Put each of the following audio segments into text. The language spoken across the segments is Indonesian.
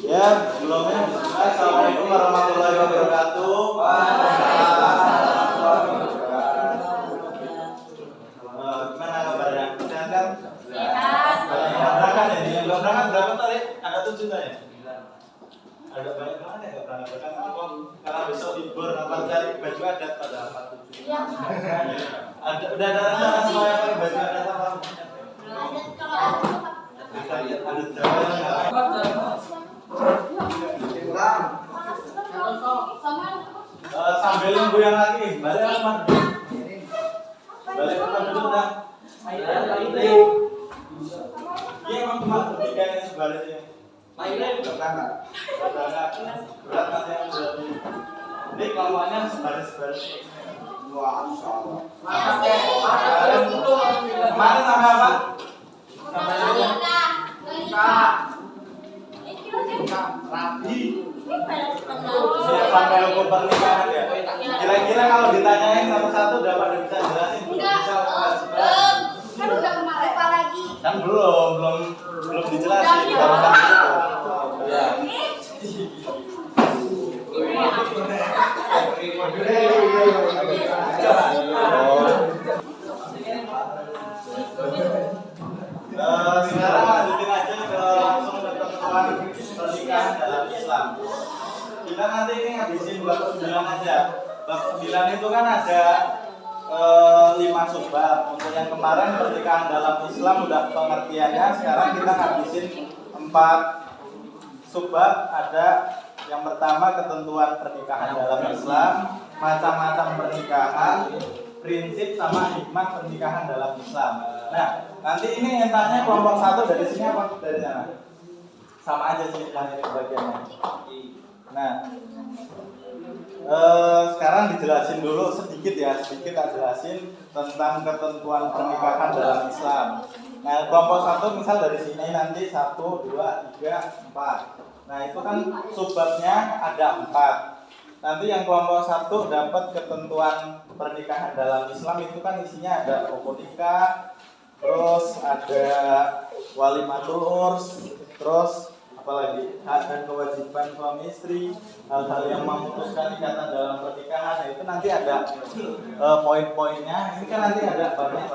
Ya, sebelumnya Assalamualaikum warahmatullahi wabarakatuh. Gimana kabarnya? Sehat kan? Sehat. Banyak yang berangkat ya? Yang belum berangkat berapa tadi? Ada 7 tadi? Ada banyak banget ya berangkat. Karena besok libur, apa cari baju adat pada 47. Iya. Udah ada rencana semua yang pakai baju adat apa? Ada sambil nunggu yang lagi, balik apa? Balik apa dulu dah? Iya emang cuma bertiga yang sebaliknya. Mainnya juga berangkat. Berat nanti yang berarti. Ini kelompoknya sebaris-sebaris. Wah, insyaallah. Kemarin sampai apa? Sampai rapi. Sampai hukum pernikahan ya. Kira-kira kalau ditanyain satu-satu udah pada bisa jelasin? Kan udah kemarin apa lagi? Kan belum dijelasin. Kalau tadi itu. Ya. Sekarang lanjutin aja langsung ke ketentuan pernikahan dalam Islam. Kita nanti ini ngabisin bab 9 aja. Bab 9 itu kan ada 5 subbab. Untuk yang kemarin pernikahan dalam Islam udah pengertiannya. Sekarang kita ngabisin 4 subbab. Ada yang pertama ketentuan pernikahan dalam Islam, macam-macam pernikahan, prinsip sama hikmah pernikahan dalam Islam. Nah, nanti ini yang tanya kelompok 1 dari sini apa dari sana? Sama aja sih ini bagiannya. Nah, sekarang dijelasin dulu sedikit ya, sedikit tak jelasin tentang ketentuan pernikahan dalam Islam. Nah, kelompok 1 misal dari sini nanti 1, 2, 3, 4. Nah, itu kan subbabnya ada 4. Nanti yang kelompok 1 dapat ketentuan pernikahan dalam Islam itu kan isinya ada rukun nikah, terus ada walimatul urs, terus apalagi hak dan kewajiban suami istri, hal-hal yang memutuskan ikatan dalam pernikahan. Nah, itu nanti ada poin-poinnya. Ini kan nanti ada banyak,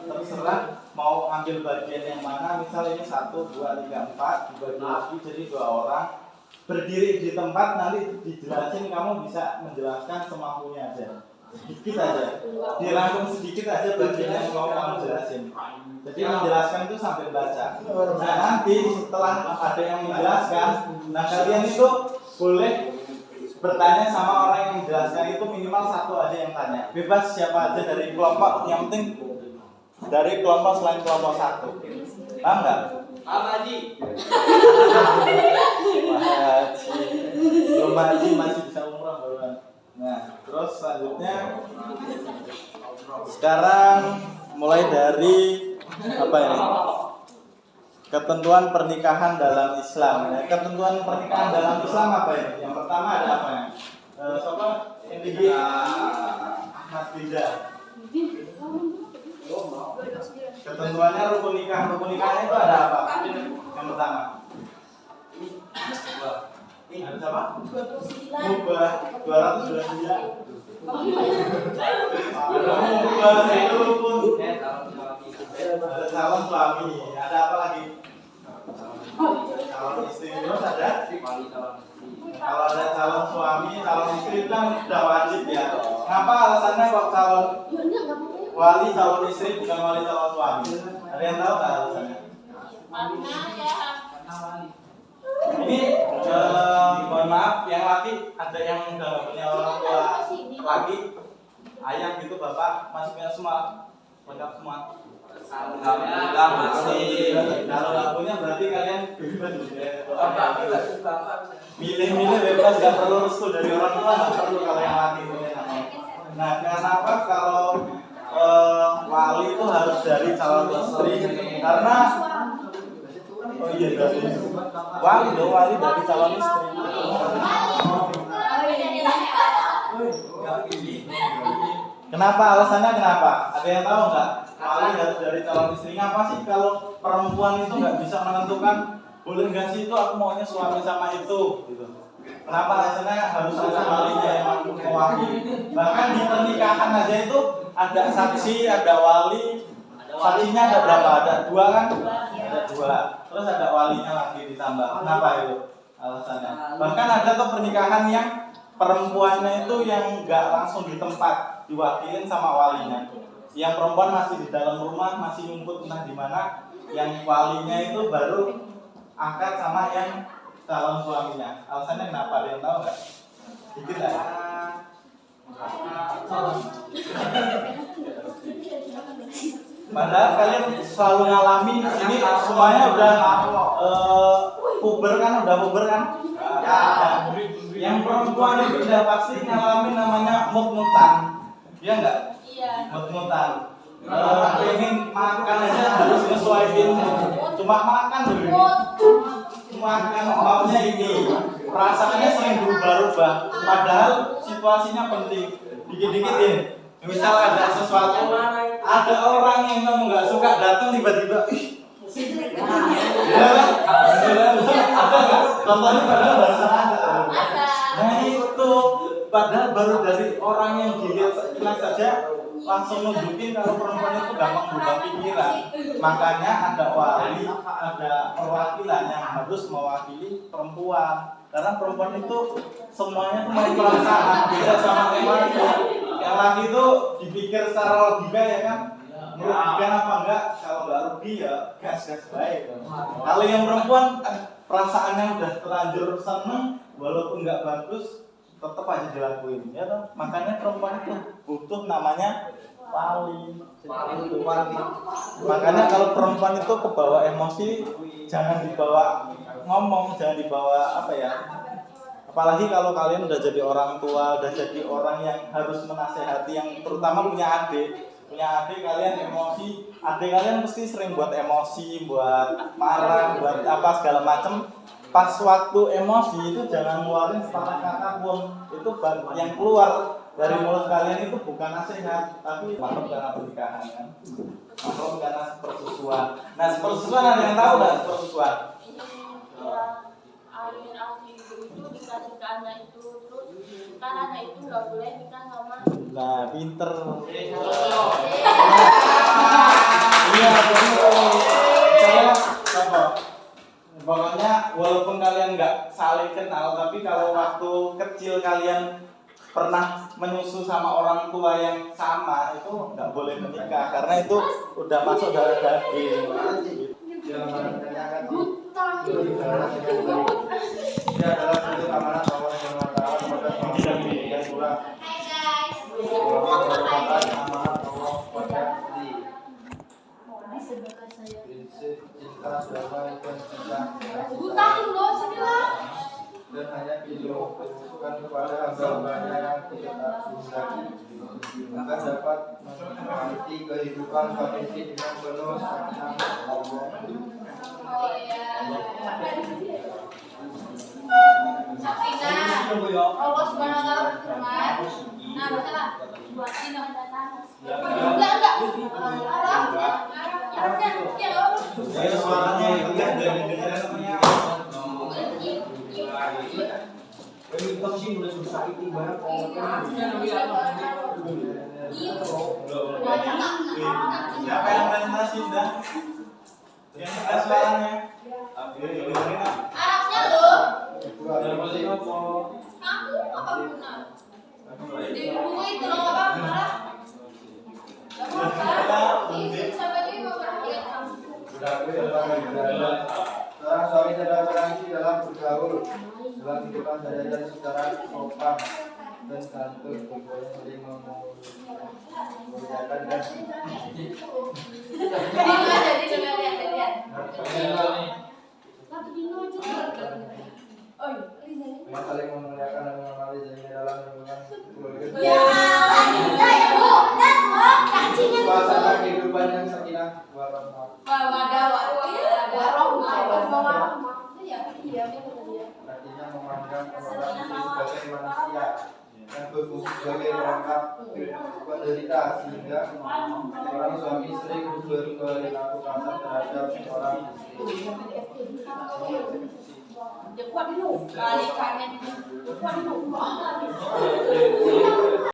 terserah mau ambil bagian yang mana. Misal ini 1, 2, 3, 4 dibagi lagi jadi 2 orang berdiri di tempat, nanti dijelasin, kamu bisa menjelaskan semampunya aja, sedikit aja, dirangkum sedikit aja bagian yang mau kamu jelasin. Jadi menjelaskan itu sambil baca. Nah, nanti setelah ada yang menjelaskan, nah kalian itu boleh bertanya sama orang yang menjelaskan. Itu minimal 1 aja yang tanya, bebas siapa aja dari kelompok, yang penting dari kelompok selain kelompok 1. Paham nggak? Paham Haji. Belum haji masih bisa umrah baruan. Nah, terus selanjutnya sekarang mulai dari apa ini? Ketentuan pernikahan dalam Islam. Nah, ketentuan pernikahan dalam Islam apa ini? Yang pertama ada apa ya? Siapa? Yang tinggi? Mas Biza. Ketentuannya rukun nikah. Rukun nikahnya itu ada apa? Yang pertama. Ada siapa? Mubah 229. Mubah itu rukun. Ada calon suami. Ada apa lagi? Calon istri. Terus ada? Kalau ada calon suami, calon istri itu kan sudah wajib ya. Kenapa alasannya kok calon wali calon istri bukan wali calon suami? Ada yang tahu nggak alasannya? Ini mohon maaf, yang laki ada yang udah nggak punya orang tua laki, ayah gitu, bapak masih punya semua, lengkap semua. Alhamdulillah masih. Kalau nggak punya berarti kalian bebas milih-milih bebas, nggak perlu restu dari orang tua, nggak perlu kalau yang laki punya namanya. Nah, kenapa kalau wali itu harus dari calon istri? Karena oh iya dari wali dari calon istri. Kenapa? Alasannya kenapa? Ada yang tahu nggak? Wali harus dari calon istri. Apa sih kalau perempuan itu nggak bisa menentukan boleh nggak sih itu aku maunya suami sama itu gitu. Kenapa alasannya harus ada walinya yang mewakili? Bahkan di pernikahan aja itu ada saksi, ada wali. Saksinya ada berapa? Ada 2 kan? Ada 2. Terus ada walinya lagi ditambah. Kenapa itu alasannya? Bahkan ada tuh pernikahan yang perempuannya itu yang nggak langsung di tempat, diwakilin sama walinya. Yang perempuan masih di dalam rumah, masih ngumpul entah di mana. Yang walinya itu baru akad sama yang calon suaminya. Alasannya kenapa? Ada yang tahu nggak? Dikit lah. Padahal kalian selalu ngalami ini semuanya udah puber kan? Ya. Yang perempuan itu udah pasti ngalamin namanya mut-mutan. Iya nggak? Iya. Mut-mutan. Pengen makan aja harus nyesuaiin. Cuma makan dulu. Makan maunya ini. Perasaannya sering berubah-ubah. Padahal situasinya penting. Dikit-dikit ya. Misal ada sesuatu, ada orang yang kamu nggak suka datang tiba-tiba, ada nggak? Contohnya padahal baru ada. Nah itu padahal baru dari orang yang dilihat sekilas saja langsung nunjukin kalau perempuan itu gampang berubah pikiran. Makanya ada wali, ada perwakilan yang harus mewakili perempuan. Karena perempuan itu semuanya itu main perasaan, beda sama laki. Yang laki itu dipikir secara logika ya kan, merugikan apa enggak? Kalau enggak rugi ya gas-gas baik. Kalau yang perempuan perasaannya udah terlanjur seneng, walaupun enggak bagus, tetap aja dilakuin, ya toh. Makanya perempuan itu butuh namanya wali. Makanya kalau perempuan itu kebawa emosi, jangan dibawa ngomong, jangan dibawa apa ya. Apalagi kalau kalian udah jadi orang tua, udah jadi orang yang harus menasehati, yang terutama punya adik kalian emosi, adik kalian pasti sering buat emosi, buat marah, buat apa segala macem. Pas waktu emosi itu jangan ngeluarin sepatah kata pun. Itu yang keluar dari mulut kalian itu bukan nasihat, tapi mahrum karena pernikahan kan, mahrum karena persusuan. Nah persusuan ada yang tahu nggak persusuan? Itu dikasih ke anak itu, terus kan anak itu nggak boleh nikah sama. Nah pinter. Iya betul. Saya apa? Pokoknya walaupun kalian nggak saling kenal, tapi kalau waktu kecil kalian pernah menyusu sama orang tua yang sama, itu nggak boleh menikah karena itu udah masuk darah daging. Ini adalah bentuk amanat Allah Subhanahu wa taala kepada manusia yang pula merupakan amanat Allah kepada prinsip cinta, damai dan cinta dan hanya ditujukan kepada hamba-hambanya yang kita cintai agar dapat menikmati kehidupan famili dengan penuh sakinah Allah. Oh iya. Sakinah. Allah Subhanahu wa taala berfirman. Nah, baca. Buat ini ada tanah. Enggak. Ya suaranya itu kan dari namanya. Siapa yang presentasi dah? Yang ada suaranya. Arabnya loh. Kamu apa guna? Di buku itu loh apa? Seorang suami dan berani dalam bergaul dalam kehidupan sehari-hari secara sopan dan santun, keduanya saling memuliakan dan saling memuliakan dan menghormati dirinya dalam lingkungan keluarga. Suasana kehidupan yang sakinah warahmah. Wadah. artinya memandang orang istri sebagai manusia yang berfungsi sebagai pelengkap penderita, sehingga seorang suami istri berperilaku kasar terhadap seorang istri. Dia kuat dulu, kali kangen kuat dulu.